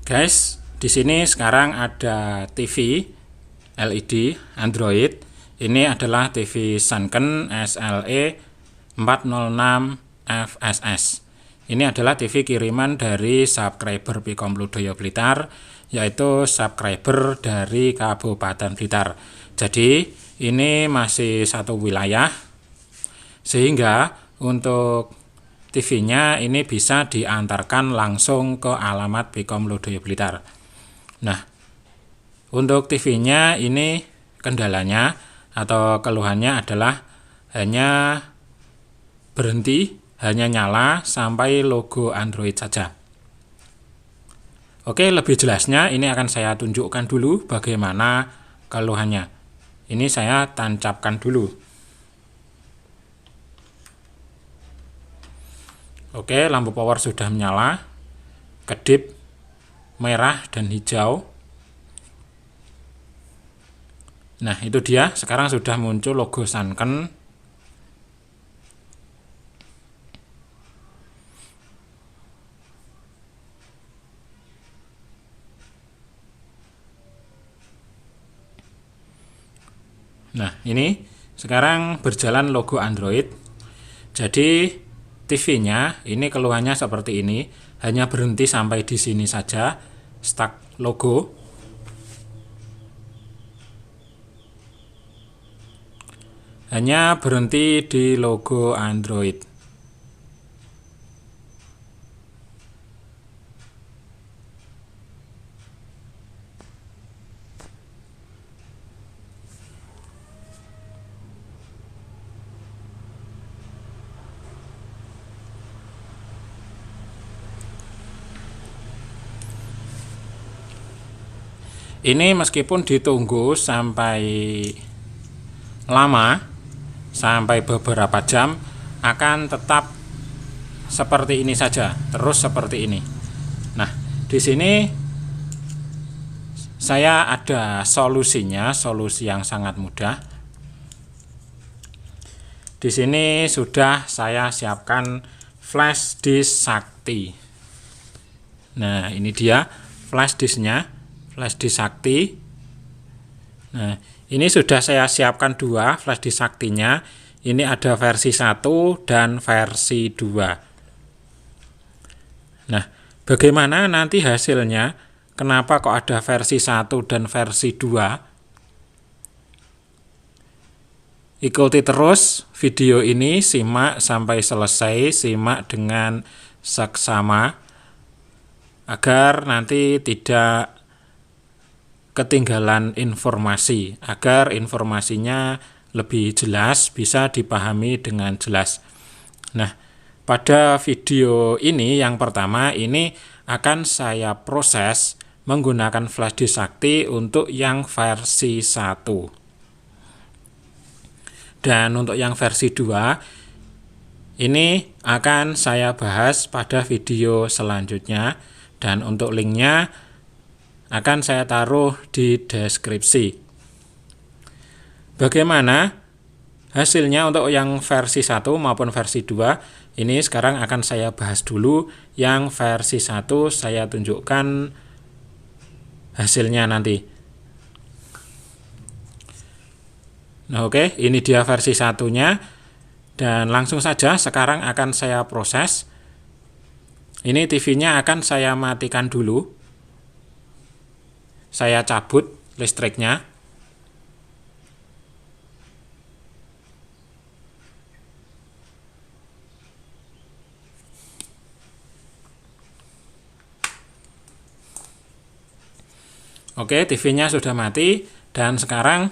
Guys, di sini sekarang ada TV LED Android. Ini adalah TV Sanken SLE 406 FSS. Ini adalah TV kiriman dari subscriber Pikom Ludoyo Blitar, yaitu subscriber dari Kabupaten Blitar. Jadi ini masih satu wilayah, sehingga untuk TV-nya ini bisa diantarkan langsung ke alamat Pikom Ludoyo Blitar. Nah, untuk TV-nya ini kendalanya atau keluhannya adalah hanya berhenti, hanya nyala sampai logo Android saja. Oke, lebih jelasnya ini akan saya tunjukkan dulu bagaimana keluhannya. Ini saya tancapkan dulu. Oke, lampu power sudah menyala, kedip merah dan hijau. Nah, itu dia, sekarang sudah muncul logo Sanken. Nah, ini sekarang berjalan logo Android. Jadi TV-nya ini keluhannya seperti ini, hanya berhenti sampai di sini saja, stuck logo. Hanya berhenti di logo Android. Ini meskipun ditunggu sampai lama, sampai beberapa jam, akan tetap seperti ini saja, terus seperti ini. Nah, di sini saya ada solusinya, solusi yang sangat mudah. Di sini sudah saya siapkan flash disk sakti. Nah, ini dia flash disknya. Flash disk sakti. Nah, ini sudah saya siapkan dua flash disk saktinya. Ini ada versi 1 dan versi 2. Nah, bagaimana nanti hasilnya? Kenapa kok ada versi 1 dan versi 2? Ikuti terus video ini, simak sampai selesai, simak dengan seksama agar nanti tidak ketinggalan informasi, agar informasinya lebih jelas, bisa dipahami dengan jelas. Nah, pada video ini yang pertama ini akan saya proses menggunakan flash disk sakti untuk yang versi 1. Dan untuk yang versi 2 ini akan saya bahas pada video selanjutnya, dan untuk linknya akan saya taruh di deskripsi. Bagaimana hasilnya untuk yang versi 1 maupun versi 2? Ini sekarang akan saya bahas dulu. Yang versi 1 saya tunjukkan hasilnya nanti. Nah, oke, ini dia versi 1-nya. Dan langsung saja sekarang akan saya proses. Ini TV-nya akan saya matikan dulu. Saya cabut listriknya. Oke, TV-nya sudah mati, dan sekarang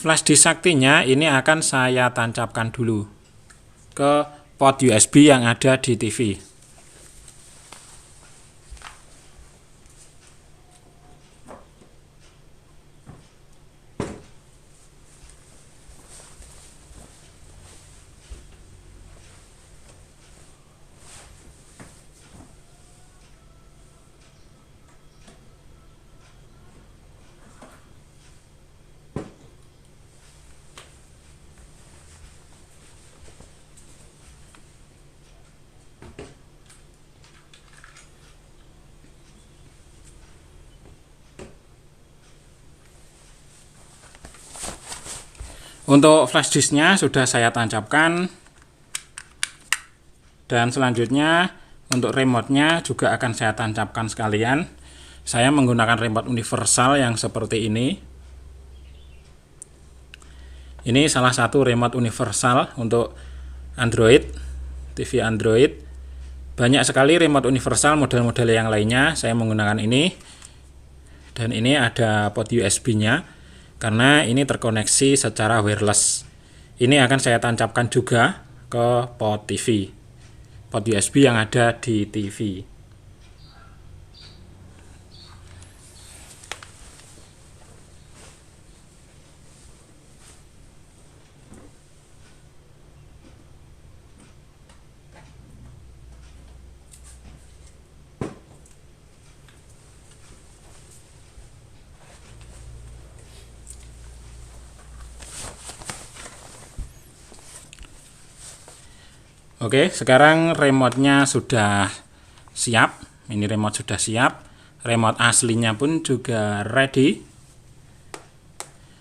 flash disk saktinya ini akan saya tancapkan dulu ke port USB yang ada di TV. Untuk flash disknya sudah saya tancapkan, dan selanjutnya untuk remote-nya juga akan saya tancapkan sekalian. Saya menggunakan remote universal yang seperti ini. Ini salah satu remote universal untuk Android, TV Android. Banyak sekali remote universal model-model yang lainnya. Saya menggunakan ini, dan ini ada port USB-nya karena ini terkoneksi secara wireless. Ini akan saya tancapkan juga ke port TV, port USB yang ada di TV. Oke, sekarang remote-nya sudah siap. Ini remote sudah siap. Remote aslinya pun juga ready.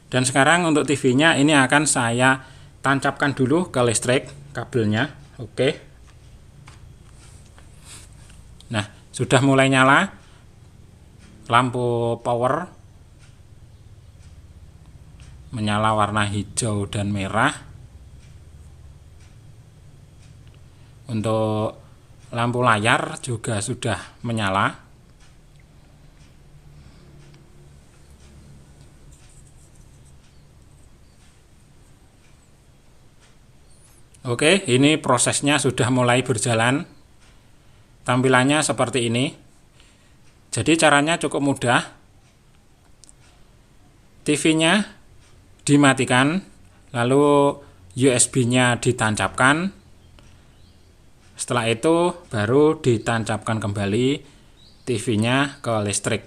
Dan sekarang untuk TV-nya ini akan saya tancapkan dulu ke listrik kabelnya. Oke. Nah, sudah mulai nyala lampu power, menyala warna hijau dan merah. Untuk lampu layar juga sudah menyala. Oke, ini prosesnya sudah mulai berjalan. Tampilannya seperti ini. Jadi caranya cukup mudah. TV-nya dimatikan, lalu USB-nya ditancapkan. Setelah itu baru ditancapkan kembali TV-nya ke listrik.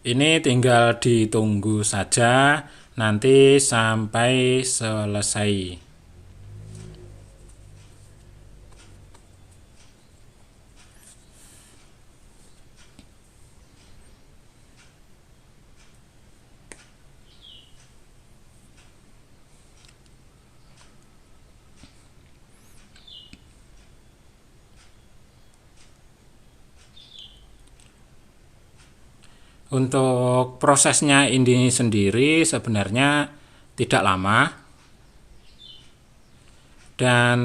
Ini tinggal ditunggu saja nanti sampai selesai. Untuk prosesnya ini sendiri sebenarnya tidak lama dan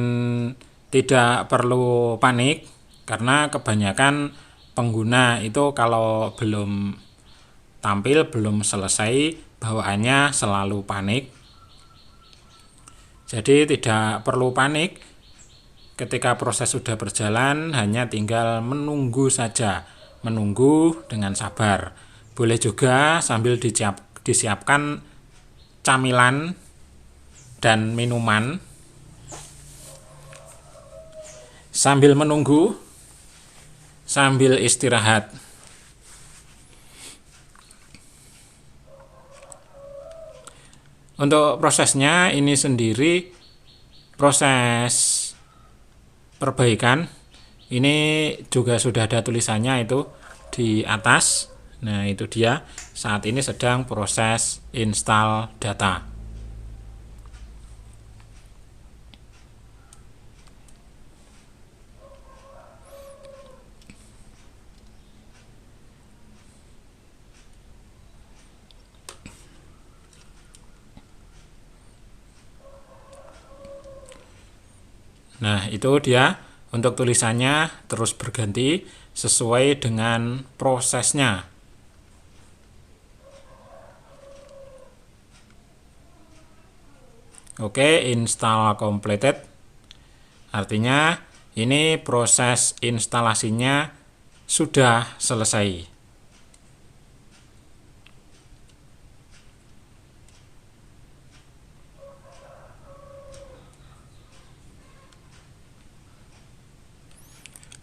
tidak perlu panik, karena kebanyakan pengguna itu kalau belum tampil, belum selesai, bawaannya selalu panik. Jadi tidak perlu panik, ketika proses sudah berjalan hanya tinggal menunggu saja, menunggu dengan sabar. Boleh juga sambil disiapkan camilan dan minuman sambil menunggu, sambil istirahat. Untuk prosesnya ini sendiri proses perbaikan. Ini juga sudah ada tulisannya itu di atas. Nah, itu dia. Saat ini sedang proses install data. Nah, itu dia. Untuk tulisannya terus berganti sesuai dengan prosesnya. Oke, install completed. Artinya ini proses instalasinya sudah selesai.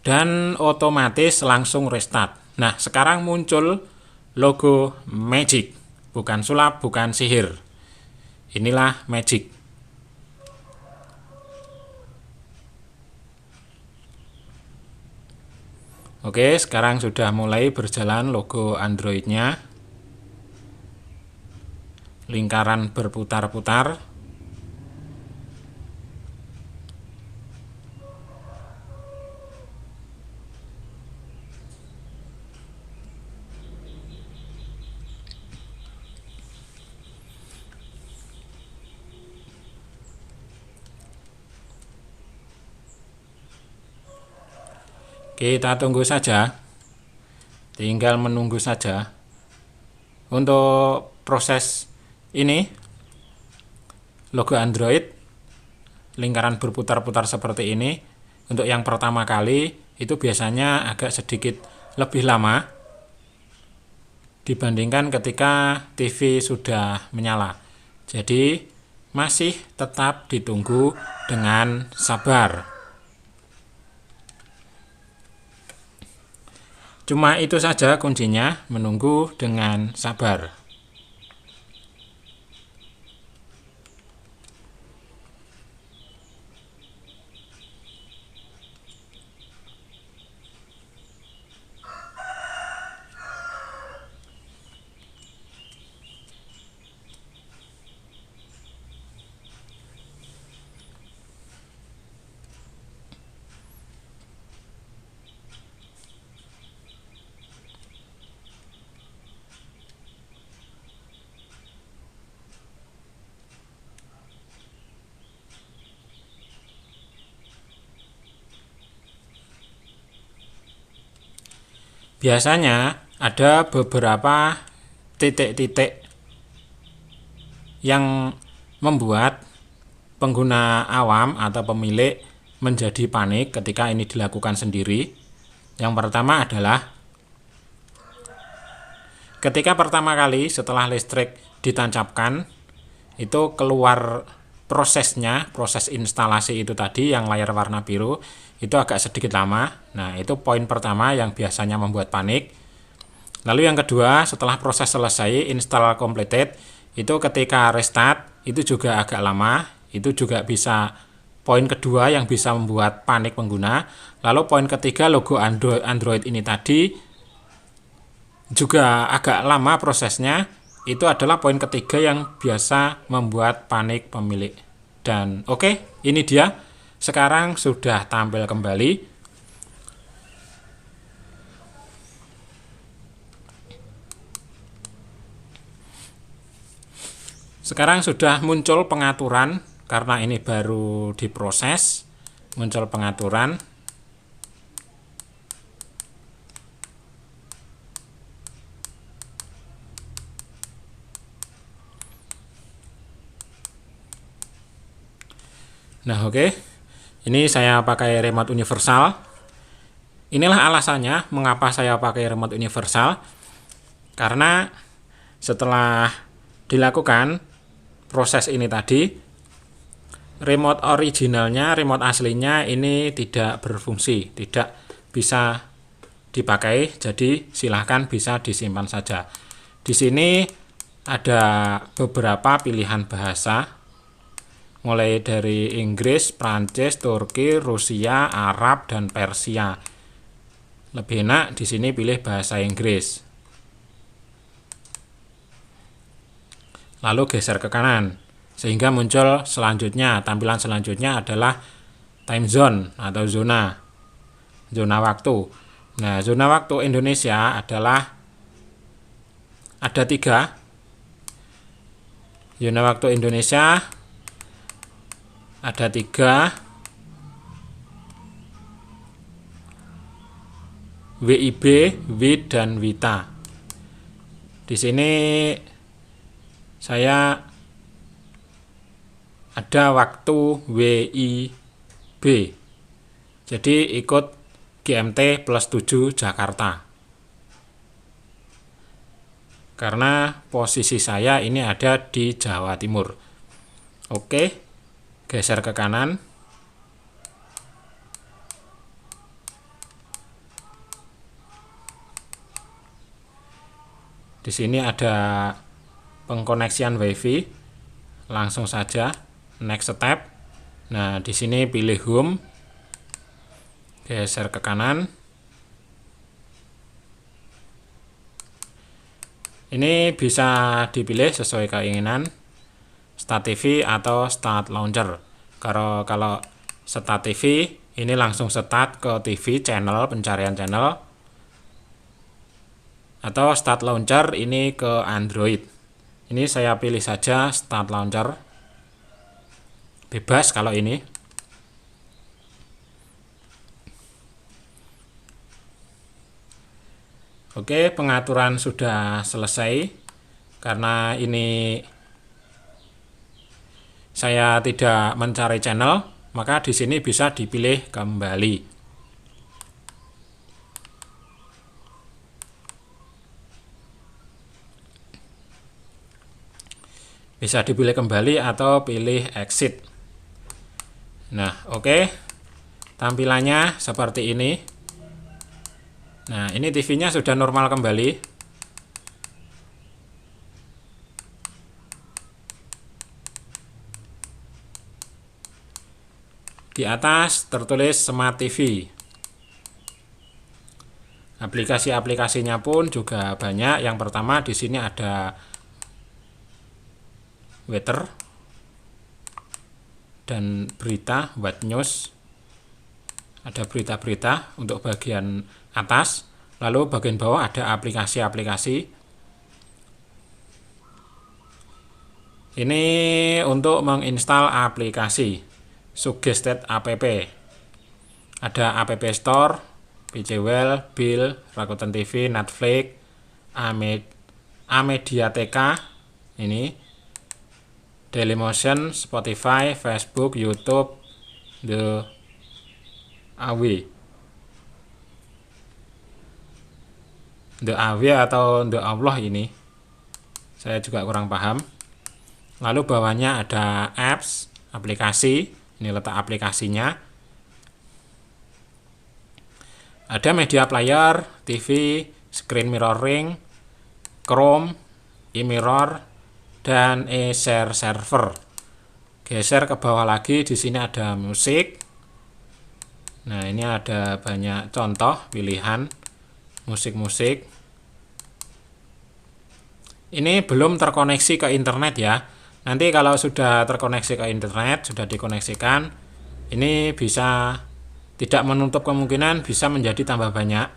Dan otomatis langsung restart. Nah, sekarang muncul logo Magic. Bukan sulap, bukan sihir. Inilah Magic. Oke, sekarang sudah mulai berjalan logo Android-nya. Lingkaran berputar-putar. Kita tunggu saja, tinggal menunggu saja. Untuk proses ini, logo Android, lingkaran berputar-putar seperti ini, untuk yang pertama kali, itu biasanya agak sedikit lebih lama, dibandingkan ketika TV sudah menyala. Jadi, masih tetap ditunggu dengan sabar. Cuma itu saja kuncinya, menunggu dengan sabar. Biasanya ada beberapa titik-titik yang membuat pengguna awam atau pemilik menjadi panik ketika ini dilakukan sendiri. Yang pertama adalah ketika pertama kali setelah listrik ditancapkan, itu keluar prosesnya, proses instalasi itu tadi yang layar warna biru, itu agak sedikit lama. Nah, itu poin pertama yang biasanya membuat panik. Lalu yang kedua, setelah proses selesai, install completed, itu ketika restart, itu juga agak lama. Itu juga bisa poin kedua yang bisa membuat panik pengguna. Lalu poin ketiga, logo Android ini tadi juga agak lama prosesnya. Itu adalah poin ketiga yang biasa membuat panik pemilik. Dan oke, ini dia. Sekarang sudah tampil kembali. Sekarang sudah muncul pengaturan, karena ini baru diproses, muncul pengaturan. Nah, oke. Ini saya pakai remote universal. Inilah alasannya mengapa saya pakai remote universal. Karena setelah dilakukan proses ini tadi, remote originalnya, remote aslinya ini tidak berfungsi, tidak bisa dipakai. Jadi silahkan bisa disimpan saja. Di sini ada beberapa pilihan bahasa, mulai dari Inggris, Prancis, Turki, Rusia, Arab, dan Persia. Lebih enak di sini pilih bahasa Inggris. Lalu geser ke kanan, sehingga muncul selanjutnya, tampilan selanjutnya adalah time zone atau zona waktu. Nah, zona waktu Indonesia adalah ada 3. Zona waktu Indonesia ada 3, WIB, WID, dan WITA. Di sini saya ada waktu WIB, jadi ikut GMT +7 Jakarta. Karena posisi saya ini ada di Jawa Timur. Oke. Geser ke kanan. Di sini ada pengkoneksian WiFi. Langsung saja next step. Nah, di sini pilih home. Geser ke kanan. Ini bisa dipilih sesuai keinginan, Start TV atau Start Launcher. Kalau Start TV ini langsung start ke TV channel, pencarian channel, atau Start Launcher ini ke Android. Ini saya pilih saja Start Launcher, bebas kalau ini. Oke, pengaturan sudah selesai. Karena ini saya tidak mencari channel, maka di sini bisa dipilih kembali. Bisa dipilih kembali atau pilih exit. Nah, oke. Tampilannya seperti ini. Nah, ini TV-nya sudah normal kembali. Di atas tertulis Smart TV. Aplikasi-aplikasinya pun juga banyak. Yang pertama di sini ada weather dan berita, What News. Ada berita-berita untuk bagian atas. Lalu bagian bawah ada aplikasi-aplikasi. Ini untuk menginstal aplikasi Suggested App. Ada App Store, PCWell, Bill, Rakuten TV, Netflix, Amediateka, ini Dailymotion, Spotify, Facebook, YouTube, The AW atau The Allah ini. Saya juga kurang paham. Lalu bawahnya ada apps, aplikasi. Ini letak aplikasinya. Ada media player, TV, screen mirroring, Chrome, e-mirror, dan e-share server. Geser ke bawah lagi, di sini ada musik. Nah, ini ada banyak contoh pilihan musik-musik. Ini belum terkoneksi ke internet ya. Nanti kalau sudah terkoneksi ke internet, sudah dikoneksikan, ini bisa, tidak menutup kemungkinan bisa menjadi tambah banyak.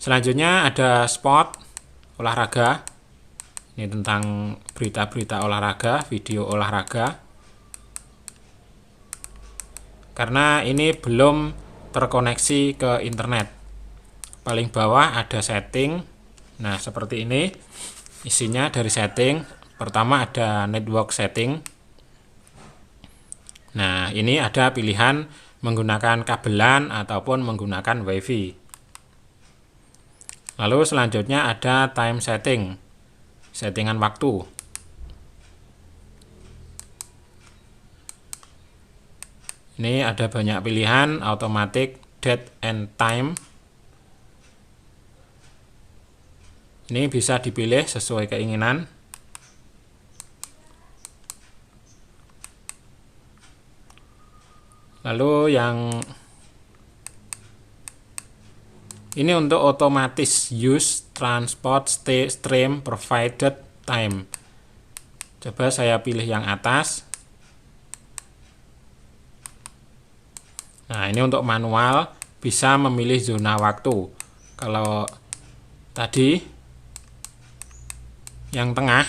Selanjutnya ada sport olahraga. Ini tentang berita-berita olahraga, video olahraga. Karena ini belum terkoneksi ke internet. Paling bawah ada setting. Nah, seperti ini isinya dari setting. Pertama ada network setting. Nah, ini ada pilihan menggunakan kabelan ataupun menggunakan WiFi. Lalu selanjutnya ada time setting, settingan waktu. Ini ada banyak pilihan, automatic, date and time. Ini bisa dipilih sesuai keinginan. Lalu yang ini untuk otomatis use transport stream provided time. Coba saya pilih yang atas. Nah, ini untuk manual bisa memilih zona waktu. Kalau tadi yang tengah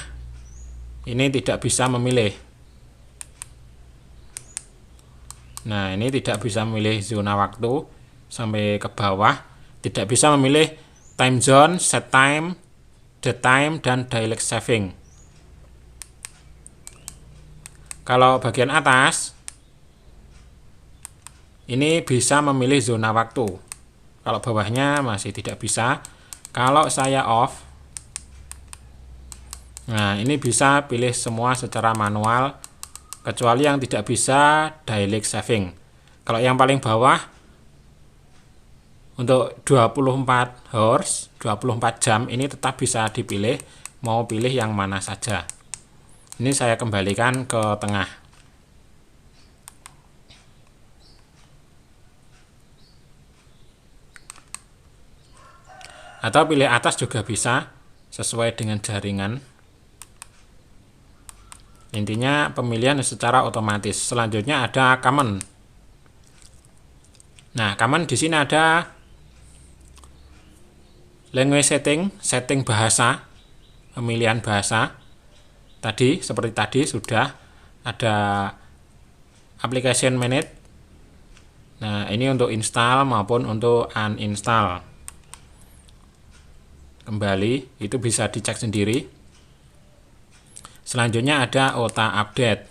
ini tidak bisa memilih. Nah, ini tidak bisa memilih zona waktu sampai ke bawah. Tidak bisa memilih time zone, set time, the time, dan daylight saving. Kalau bagian atas ini bisa memilih zona waktu. Kalau bawahnya masih tidak bisa. Kalau saya off, nah ini bisa pilih semua secara manual, kecuali yang tidak bisa daylight saving. Kalau yang paling bawah untuk 24 hours, 24 jam ini tetap bisa dipilih, mau pilih yang mana saja. Ini saya kembalikan ke tengah. Atau pilih atas juga bisa. sesuai dengan jaringan. Intinya pemilihan secara otomatis. Selanjutnya ada common. Nah, common di sini ada language setting bahasa, pemilihan bahasa. Tadi seperti tadi sudah ada application manage. Nah, ini untuk install maupun untuk uninstall. Kembali, itu bisa dicek sendiri. Selanjutnya ada OTA update.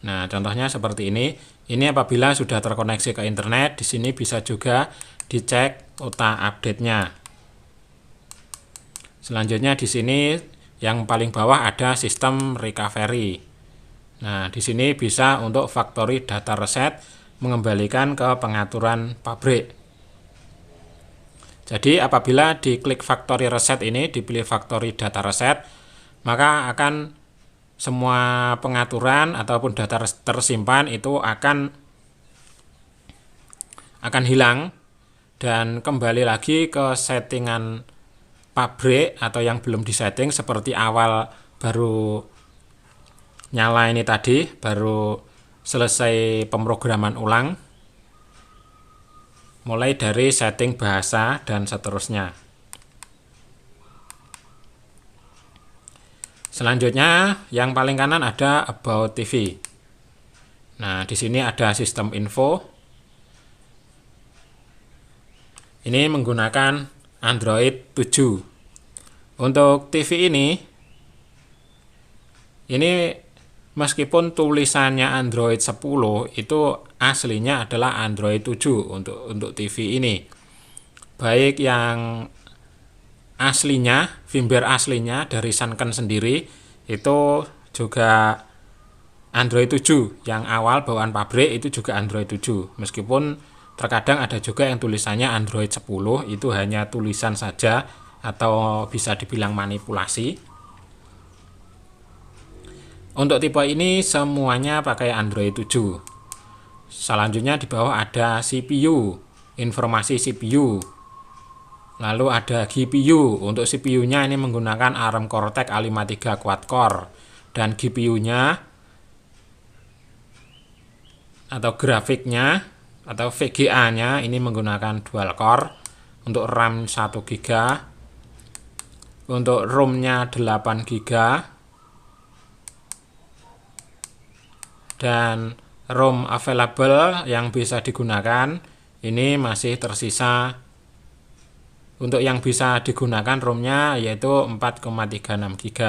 Nah, contohnya seperti ini. Ini apabila sudah terkoneksi ke internet, di sini bisa juga dicek OTA update-nya. Selanjutnya di sini yang paling bawah ada sistem recovery. Nah, di sini bisa untuk factory data reset, mengembalikan ke pengaturan pabrik. Jadi apabila diklik factory reset ini, dipilih factory data reset, maka akan semua pengaturan ataupun data tersimpan itu akan hilang dan kembali lagi ke settingan pabrik atau yang belum disetting seperti awal baru nyala ini tadi, baru selesai pemrograman ulang, mulai dari setting bahasa dan seterusnya. Selanjutnya yang paling kanan ada About TV. Nah, di sini ada sistem info. Ini menggunakan Android 7. Untuk TV ini meskipun tulisannya Android 10, itu aslinya adalah Android 7 untuk TV ini. Baik yang aslinya, firmware aslinya dari Sanken sendiri itu juga Android 7, yang awal bawaan pabrik itu juga Android 7. Meskipun terkadang ada juga yang tulisannya Android 10, itu hanya tulisan saja atau bisa dibilang manipulasi. Untuk tipe ini semuanya pakai Android 7. Selanjutnya di bawah ada CPU, informasi CPU. Lalu ada GPU. Untuk CPU-nya ini menggunakan ARM Cortex A53 quad-core. Dan GPU-nya atau grafiknya atau VGA-nya ini menggunakan dual core. Untuk RAM 1 GB. Untuk ROM-nya 8 GB. Dan ROM available yang bisa digunakan ini masih tersisa. Untuk yang bisa digunakan ROM-nya yaitu 4,36 GB.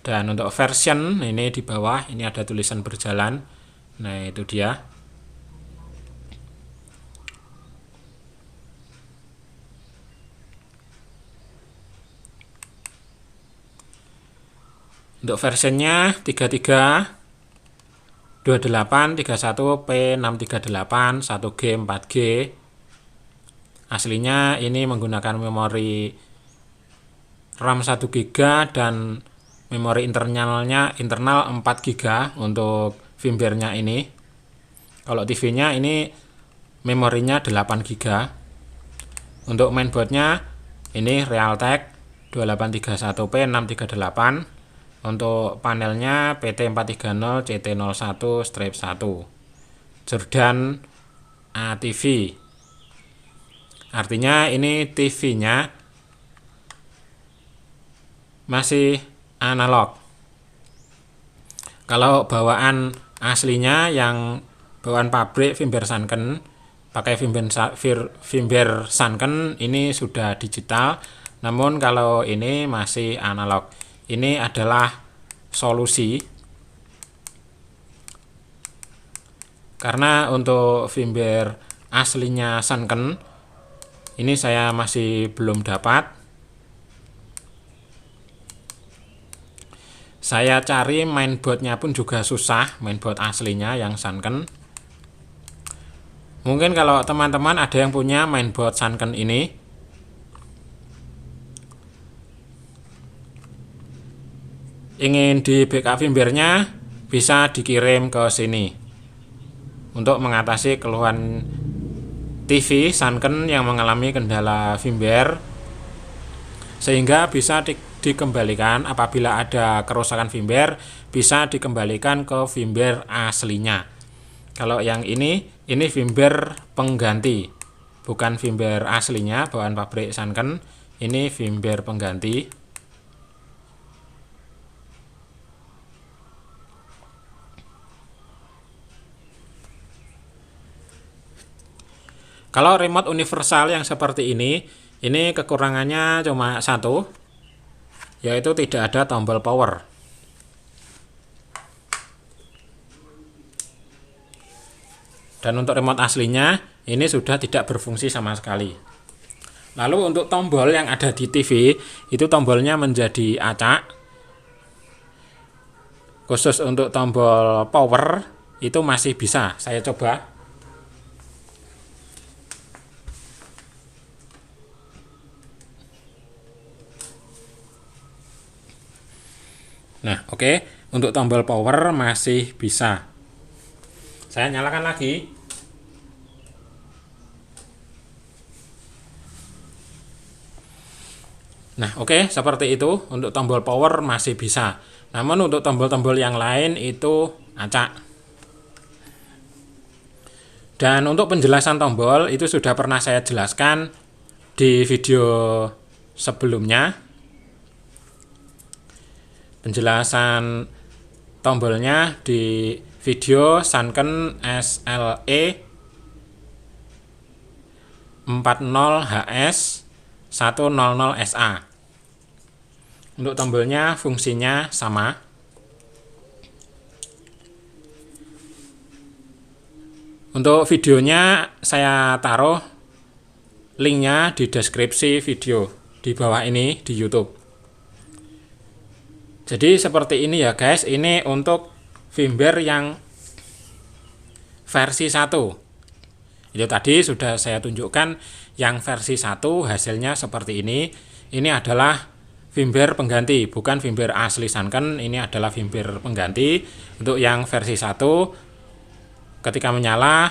Dan untuk version ini di bawah ini ada tulisan berjalan. Nah, itu dia. Untuk versionnya 33, 28, 31, P638, 1G, 4G. Aslinya ini menggunakan memori RAM 1 GB dan memori internal 4 GB untuk firmware-nya ini. Kalau TV-nya ini memorinya 8 GB. Untuk mainboard-nya ini Realtek 2831P638. Untuk panelnya PT430 CT01-1 Jordan ATV. Artinya ini TV-nya masih analog. Kalau bawaan aslinya yang bawaan pabrik firmware Sanken, pakai firmware Sanken ini sudah digital. Namun kalau ini masih analog. Ini adalah solusi. Karena untuk firmware aslinya Sanken ini saya masih belum dapat. Saya cari mainboardnya pun juga susah, mainboard aslinya yang Sanken. Mungkin kalau teman-teman ada yang punya mainboard Sanken ini, ingin di backup firmware-nya, bisa dikirim ke sini untuk mengatasi keluhan TV Sanken yang mengalami kendala firmware. sehingga bisa dikembalikan apabila ada kerusakan firmware, bisa dikembalikan ke firmware aslinya. Kalau yang ini firmware pengganti, bukan firmware aslinya bawaan pabrik Sanken. Ini firmware pengganti. Kalau remote universal yang seperti ini kekurangannya cuma satu, yaitu tidak ada tombol power. Dan untuk remote aslinya ini sudah tidak berfungsi sama sekali. Lalu untuk tombol yang ada di TV itu tombolnya menjadi acak. Khusus untuk tombol power itu masih bisa. Saya coba. Nah, oke. Untuk tombol power masih bisa. Saya nyalakan lagi. Nah, oke, seperti itu. Untuk tombol power masih bisa. Namun untuk tombol-tombol yang lain itu acak. Dan untuk penjelasan tombol itu sudah pernah saya jelaskan di video sebelumnya. Penjelasan tombolnya di video Sanken SLE 40HS 100SA. Untuk tombolnya fungsinya sama. Untuk videonya saya taruh linknya di deskripsi video di bawah ini di YouTube. Jadi seperti ini ya guys, ini untuk firmware yang versi 1. Itu tadi sudah saya tunjukkan yang versi 1 hasilnya seperti ini. Ini adalah firmware pengganti, bukan firmware asli Sanken, ini adalah firmware pengganti. Untuk yang versi 1 ketika menyala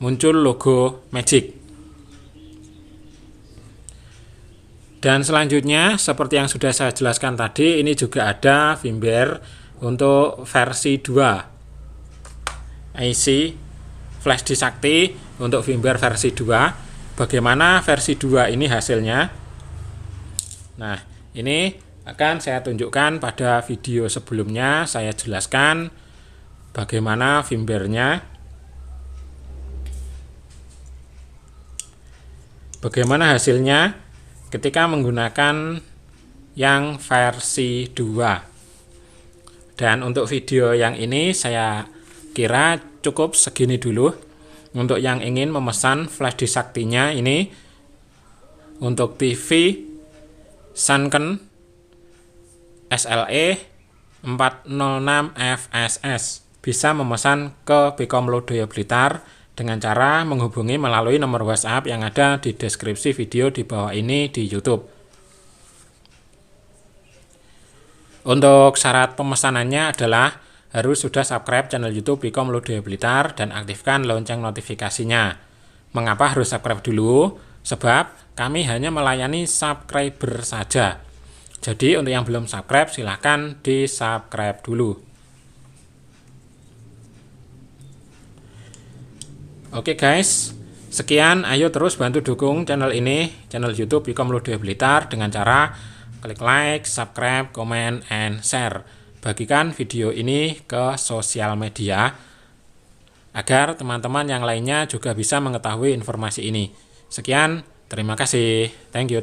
muncul logo Magic. Dan selanjutnya seperti yang sudah saya jelaskan tadi, ini juga ada firmware untuk versi 2 IC flash disk sakti untuk firmware versi 2. Bagaimana versi 2 ini hasilnya? Nah, ini akan saya tunjukkan pada video sebelumnya. Saya jelaskan bagaimana firmware-nya, bagaimana hasilnya ketika menggunakan yang versi 2. Dan untuk video yang ini saya kira cukup segini dulu. Untuk yang ingin memesan flash disk saktinya ini untuk TV Sanken SLE 406 FSS bisa memesan ke Bcom Lodaya Blitar dengan cara menghubungi melalui nomor WhatsApp yang ada di deskripsi video di bawah ini di YouTube. Untuk syarat pemesanannya adalah harus sudah subscribe channel YouTube Bcom Lodaya Blitar dan aktifkan lonceng notifikasinya. Mengapa harus subscribe dulu? Sebab kami hanya melayani subscriber saja. Jadi untuk yang belum subscribe silahkan di subscribe dulu. Oke guys, sekian, ayo terus bantu dukung channel ini, channel YouTube Bcom Lodaya Blitar dengan cara klik like, subscribe, comment, and share. Bagikan video ini ke sosial media agar teman-teman yang lainnya juga bisa mengetahui informasi ini. Sekian, terima kasih. Thank you.